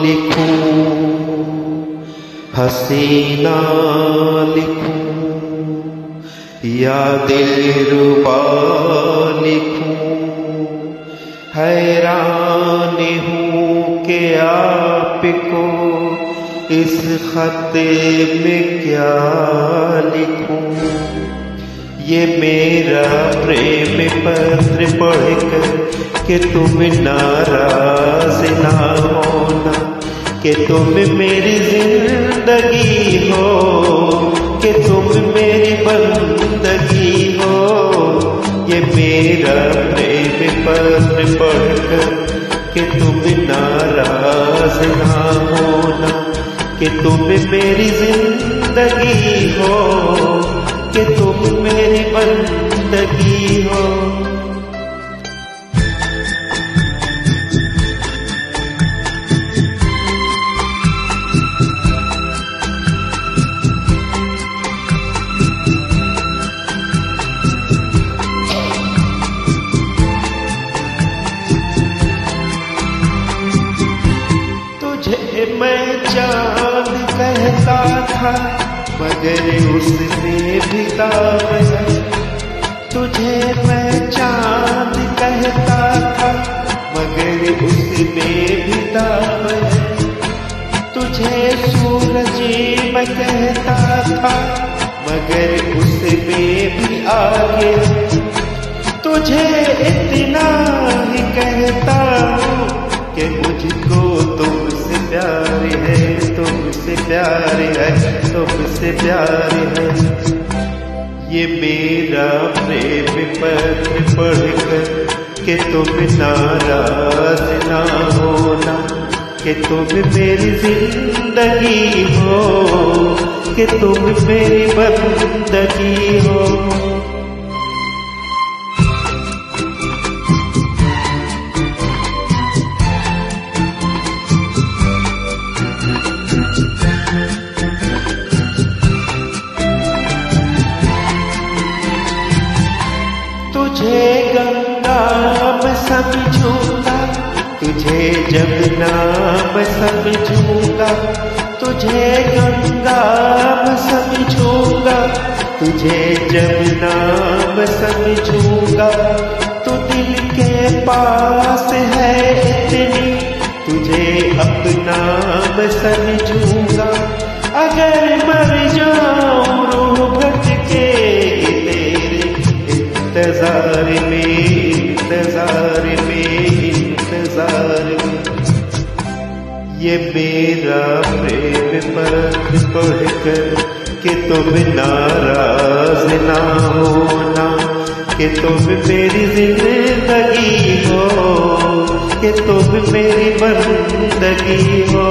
लिखूं, हसीना लिखूं या दिलरुबा लिखूं, हैरान हूँ कि आपको इस खत में क्या लिखूं। ये मेरा प्रेम पत्र पढ़कर कि तुम नाराज ना होना, कि तुम मेरी जिंदगी हो, कि तुम मेरी बंदगी हो। ये मेरा प्रेम पत्र पढ़कर कि तुम नाराज ना होना, कि तुम मेरी जिंदगी हो, कि तुम मेरी बंदगी हो। तुझे मैं चांद कहता था मगर उसमें भी दाग है। तुझे मैं चांद कहता था मगर उसमें भी दाग है। तुझे सूरज मैं कहता था मगर उसमें भी आगे है। तुझे इतना ही कहता हूँ कि मुझको तुमसे प्यार है, तुमसे प्यार है, तुमसे प्यार है। ये मेरा प्रेम पत्र पढ़कर कि तुम नाराज ना होना, कि तुम मेरी जिंदगी हो, कि तुम मेरी बंदगी हो। तुझे गंगा मैं समझूंगा, तुझे जमुना मैं समझूंगा, तुझे गंगा मैं समझूंगा, तुझे जमुना मैं समझूंगा। तू दिल के पास है इतनी, तुझे अपना मैं समझूंगा। अगर मर जाऊं रूह भटकेगी तेरे इंतजार में, इंतजार में, इंतजार में। ये मेरा प्रेम पत्र पढ़कर कि तुम नाराज ना होना, कि तुम मेरी जिंदगी हो, कि तुम मेरी बंदगी हो।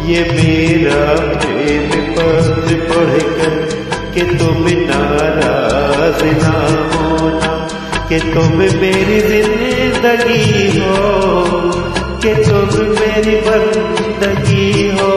ये मेरा प्रेम पत्र पढ़कर कि तुम नाराज ना होना, कि तुम मेरी जिंदगी हो, कि तुम मेरी बंदगी हो।